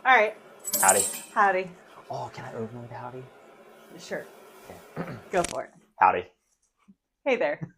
All right. Howdy. Howdy. Oh, can I open with howdy? Sure. Okay. Go for it. Howdy. Hey there.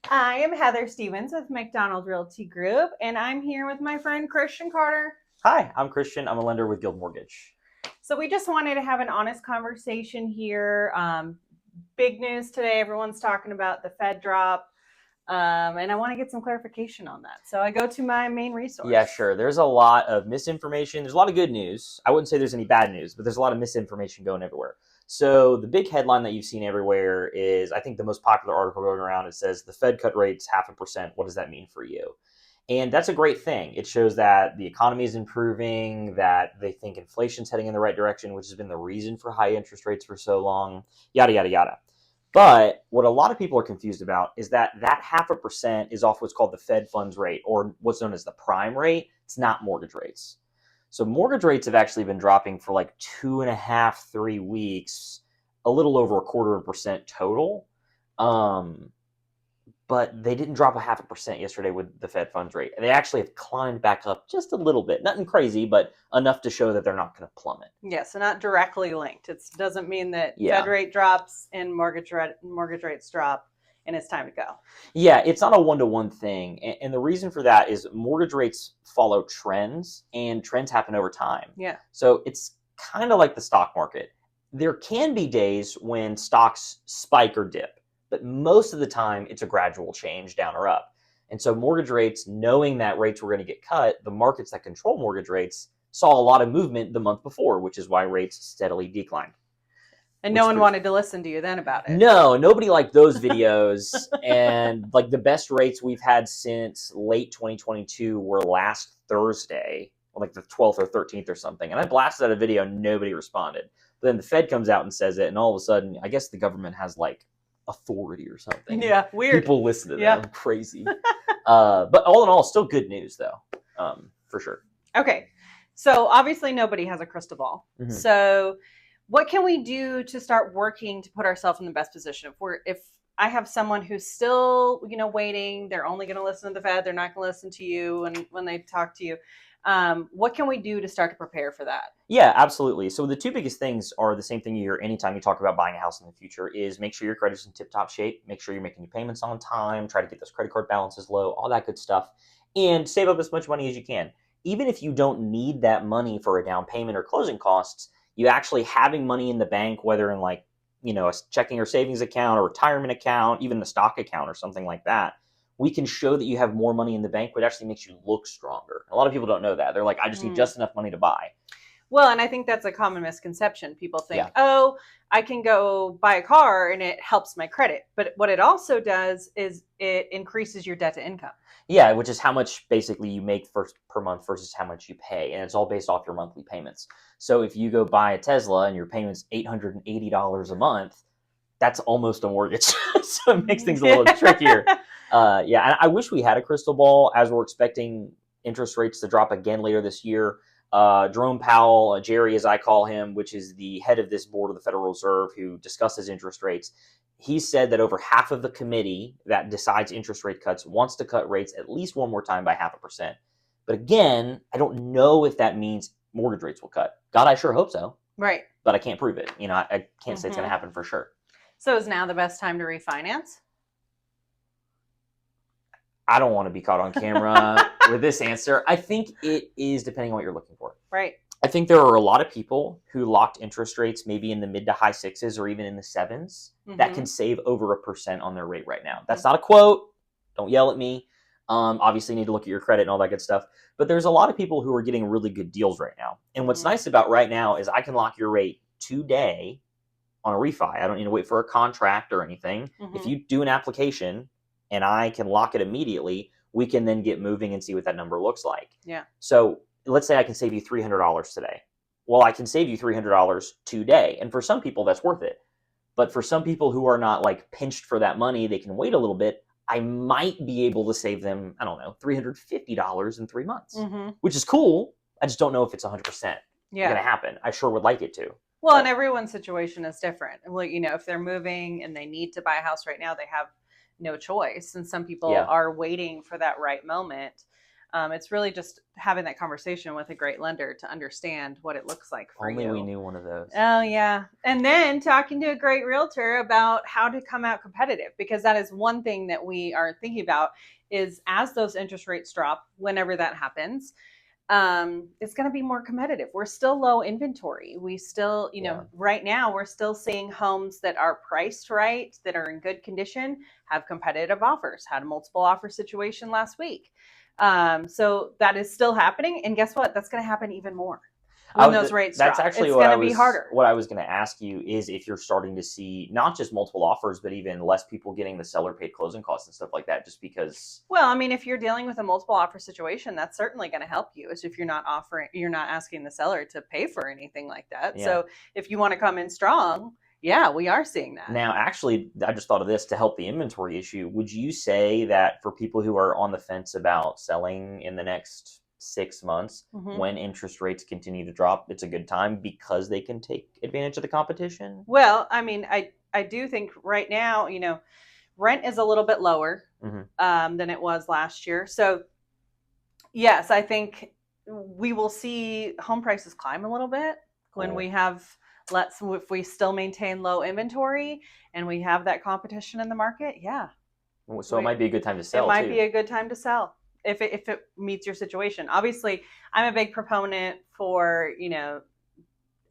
I am Heather Stevens with McDonald Realty Group, and I'm here with my friend Christian Carter. Hi, I'm Christian. I'm a lender with Guild Mortgage. So we just wanted to have an honest conversation here. Big news today. Everyone's talking about the Fed drop. And I want to get some clarification on that. So I go to my main resource. Yeah, sure. There's a lot of misinformation. There's a lot of good news. I wouldn't say there's any bad news, but there's a lot of misinformation going everywhere. So the big headline that you've seen everywhere is, I think the most popular article going around, it says the Fed cut rates 0.5%. What does that mean for you? And that's a great thing. It shows that the economy is improving, that they think inflation's heading in the right direction, which has been the reason for high interest rates for so long, yada, yada, yada. But what a lot of people are confused about is that 0.5% is off what's called the Fed funds rate, or what's known as the prime rate. It's not mortgage rates. So mortgage rates have actually been dropping for like 2.5, 3 weeks, a little over 0.25% total. But they didn't drop 0.5% yesterday with the Fed funds rate. They actually have climbed back up just a little bit. Nothing crazy, but enough to show that they're not going to plummet. Yeah, so not directly linked. It doesn't mean that Fed rate drops and mortgage rates drop and it's time to go. Yeah, it's not a one-to-one thing. And the reason for that is mortgage rates follow trends, and trends happen over time. Yeah. So it's kind of like the stock market. There can be days when stocks spike or dip, but most of the time it's a gradual change down or up. And so mortgage rates, knowing that rates were going to get cut, the markets that control mortgage rates saw a lot of movement the month before, which is why rates steadily declined. And no one wanted to listen to you then about it. No, nobody liked those videos. And like the best rates we've had since late 2022 were last Thursday, like the 12th or 13th or something. And I blasted out a video, nobody responded. But then the Fed comes out and says it, and all of a sudden, I guess the government has like authority or something. Yeah, weird. People listen to them. Crazy. But all in all, still good news though, for sure. Okay, so obviously nobody has a crystal ball. Mm-hmm. So what can we do to start working to put ourselves in the best position? If I have someone who's still, waiting, they're only going to listen to the Fed, they're not going to listen to you when they talk to you. What can we do to start to prepare for that? Yeah, absolutely. So the two biggest things are the same thing you hear anytime you talk about buying a house in the future is make sure your credit's in tip-top shape, make sure you're making your payments on time, try to get those credit card balances low, all that good stuff, and save up as much money as you can. Even if you don't need that money for a down payment or closing costs, you actually having money in the bank, whether in like, a checking or savings account or retirement account, even the stock account or something like that, we can show that you have more money in the bank, which actually makes you look stronger. A lot of people don't know that. They're like, I just need just enough money to buy. Well, and I think that's a common misconception. People think, oh, I can go buy a car and it helps my credit. But what it also does is it increases your debt to income. Yeah, which is how much basically you make per month versus how much you pay. And it's all based off your monthly payments. So if you go buy a Tesla and your payment's $880 a month, that's almost a mortgage. So it makes things a little trickier. And I wish we had a crystal ball as we're expecting interest rates to drop again later this year. Jerome Powell, Jerry as I call him, which is the head of this board of the Federal Reserve who discusses interest rates, he said that over half of the committee that decides interest rate cuts wants to cut rates at least one more time by 0.5%. But again, I don't know if that means mortgage rates will cut. God, I sure hope so. Right. But I can't prove it. I can't say it's going to happen for sure. So is now the best time to refinance? I don't want to be caught on camera with this answer. I think it is depending on what you're looking for. Right. I think there are a lot of people who locked interest rates maybe in the mid to high 6s or even in the 7s that can save over 1% on their rate right now. That's not a quote. Don't yell at me. Obviously, you need to look at your credit and all that good stuff. But there's a lot of people who are getting really good deals right now. And what's nice about right now is I can lock your rate today on a refi. I don't need to wait for a contract or anything. If you do an application and I can lock it immediately, we can then get moving and see what that number looks like. Yeah. So let's say I can save you $300 today. Well, I can save you $300 today. And for some people, that's worth it. But for some people who are not like pinched for that money, they can wait a little bit. I might be able to save them, I don't know, $350 in 3 months, which is cool. I just don't know if it's 100% going to happen. I sure would like it to. Well, and everyone's situation is different. Well, if they're moving and they need to buy a house right now, they have no choice. And some people are waiting for that right moment. It's really just having that conversation with a great lender to understand what it looks like for Only you. we knew one of those. Oh, yeah. And then talking to a great realtor about how to come out competitive, because that is one thing that we are thinking about is as those interest rates drop, whenever that happens, it's going to be more competitive. We're still low inventory. We still, right now we're still seeing homes that are priced right, that are in good condition, have competitive offers. Had a multiple offer situation last week. So that is still happening. And guess what? That's going to happen even more when those rates drop. That's actually it's going to be harder. What I was going to ask you is if you're starting to see not just multiple offers, but even less people getting the seller paid closing costs and stuff like that, just because. Well, I mean, if you're dealing with a multiple offer situation, that's certainly going to help you. Is if you're not asking the seller to pay for anything like that. Yeah. So if you want to come in strong, yeah, we are seeing that. Now, actually, I just thought of this to help the inventory issue. Would you say that for people who are on the fence about selling in the next 6 months, when interest rates continue to drop, it's a good time because they can take advantage of the competition? Well, I mean, I do think right now, rent is a little bit lower than it was last year. So, yes, I think we will see home prices climb a little bit when we have if we still maintain low inventory and we have that competition in the market. Yeah. So it might be a good time to sell. It might be a good time to sell. If it meets your situation. Obviously, I'm a big proponent for,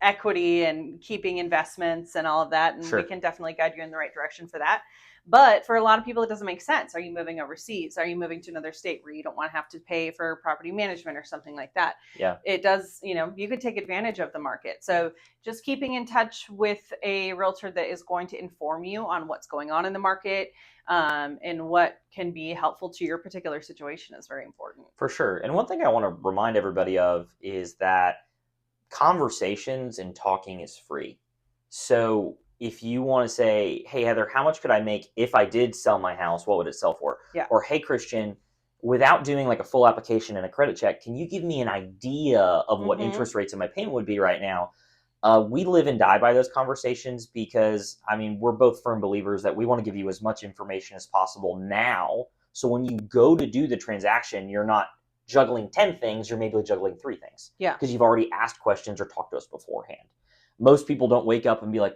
equity and keeping investments and all of that. And we can definitely guide you in the right direction for that. But for a lot of people, it doesn't make sense. Are you moving overseas? Are you moving to another state where you don't want to have to pay for property management or something like that? Yeah. It does, you could take advantage of the market. So just keeping in touch with a realtor that is going to inform you on what's going on in the market, and what can be helpful to your particular situation is very important. For sure. And one thing I want to remind everybody of is that conversations and talking is free. So if you want to say, hey, Heather, how much could I make if I did sell my house? What would it sell for? Yeah. Or, hey, Christian, without doing like a full application and a credit check, can you give me an idea of what interest rates in my payment would be right now? We live and die by those conversations because, I mean, we're both firm believers that we want to give you as much information as possible now. So when you go to do the transaction, you're not juggling 10 things, you're maybe juggling 3 things. Yeah. Because you've already asked questions or talked to us beforehand. Most people don't wake up and be like,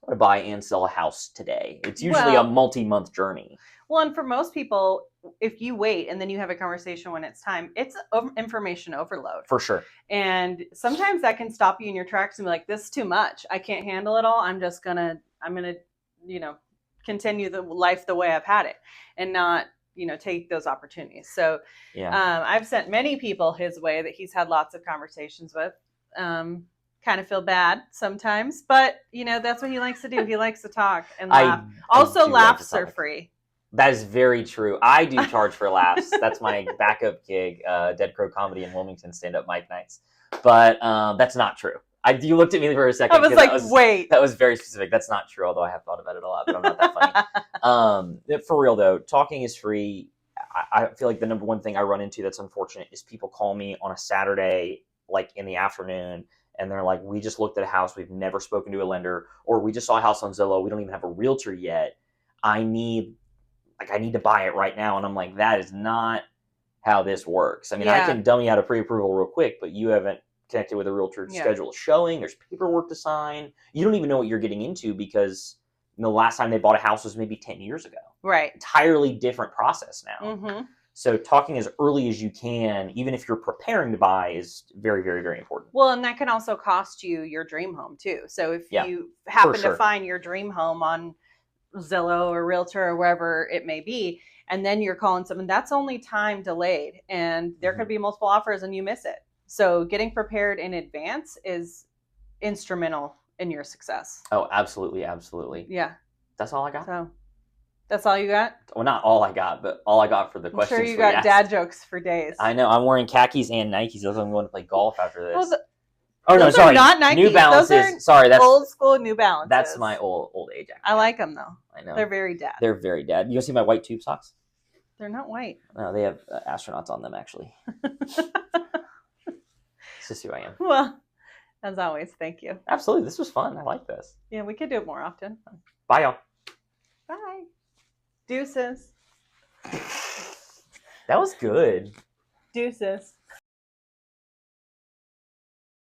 I'm going to buy and sell a house today. It's usually a multi-month journey. Well, and for most people, if you wait and then you have a conversation when it's time, it's information overload. For sure. And sometimes that can stop you in your tracks and be like, this is too much. I can't handle it all. I'm going to, continue the life the way I've had it and not, take those opportunities. So I've sent many people his way that he's had lots of conversations with. Kind of feel bad sometimes, but that's what he likes to do. He likes to talk and laugh. Also, laughs are free. That is very true. I do charge for laughs. That's my backup gig, Dead Crow Comedy in Wilmington stand-up mic nights. But that's not true. You looked at me for a second. I was like, wait. That was very specific. That's not true, although I have thought about it a lot, but I'm not that funny. For real, though, talking is free. I feel like the number one thing I run into that's unfortunate is people call me on a Saturday, like in the afternoon, and they're like, we just looked at a house. We've never spoken to a lender, or we just saw a house on Zillow. We don't even have a realtor yet. I need to buy it right now. And I'm like, that is not how this works. I mean, I can dummy out a pre-approval real quick, but you haven't connected with a realtor to schedule a showing. There's paperwork to sign. You don't even know what you're getting into because the last time they bought a house was maybe 10 years ago. Right. Entirely different process now. So talking as early as you can, even if you're preparing to buy, is very, very, very important. Well, and that can also cost you your dream home too. So if you happen to find your dream home on Zillow or Realtor or wherever it may be, and then you're calling someone, that's only time delayed, and there could be multiple offers and you miss it. So getting prepared in advance is instrumental in your success. Oh, absolutely, absolutely. Yeah. That's all I got. So that's all you got? Well, not all I got, but all I got for the questions. I'm sure you got dad jokes for days. I know. I'm wearing khakis and Nikes. That's why I'm going to play golf after this. Well, those are not Nikes. New Balances. Sorry, that's old school New Balances. That's my old age. Actually. I like them though. I know. They're very dad. They're very dad. You see my white tube socks? They're not white. No, they have astronauts on them actually. It's just who I am. Well, as always, thank you. Absolutely. This was fun. I like this. Yeah, we could do it more often. Bye, y'all. Bye. Deuces. That was good. Deuces.